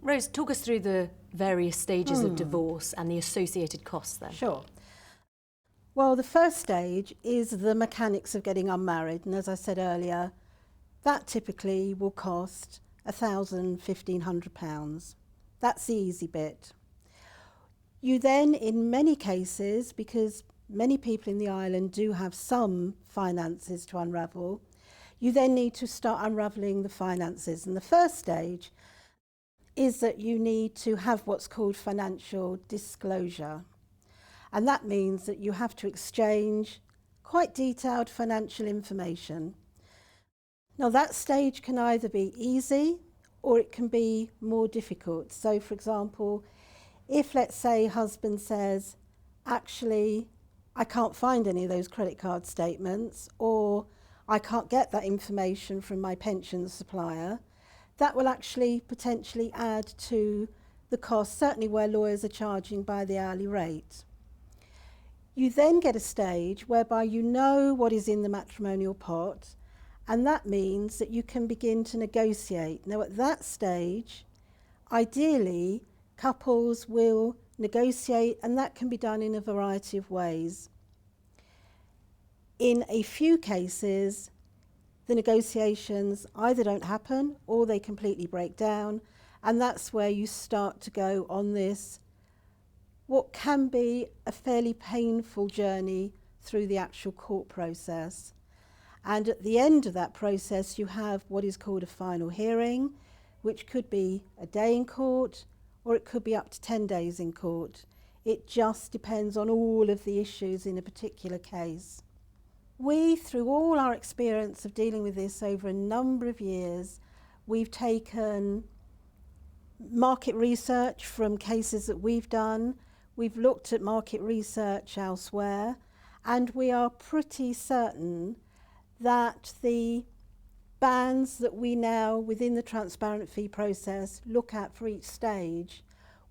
Rose, talk us through the various stages of divorce and the associated costs then. Sure. Well, the first stage is the mechanics of getting unmarried, and as I said earlier, that typically will cost £1,000, £1,500. That's the easy bit. You then, in many cases, because many people in the island do have some finances to unravel, you then need to start unravelling the finances. And the first stage is that you need to have what's called financial disclosure. And that means that you have to exchange quite detailed financial information. Now, that stage can either be easy or it can be more difficult. So, for example, if, let's say, husband says, actually, I can't find any of those credit card statements, or I can't get that information from my pension supplier, that will actually potentially add to the cost, certainly where lawyers are charging by the hourly rate. You then get a stage whereby you know what is in the matrimonial pot, and that means that you can begin to negotiate. Now, at that stage, ideally, couples will negotiate, and that can be done in a variety of ways. In a few cases, the negotiations either don't happen or they completely break down, and that's where you start to go on this, what can be a fairly painful journey through the actual court process. And at the end of that process, you have what is called a final hearing, which could be a day in court, or it could be up to 10 days in court. It just depends on all of the issues in a particular case. We, through all our experience of dealing with this over a number of years, we've taken market research from cases that we've done, we've looked at market research elsewhere, and we are pretty certain that the bands that we now, within the transparent fee process, look at for each stage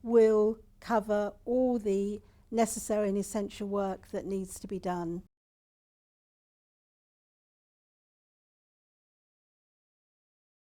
will cover all the necessary and essential work that needs to be done.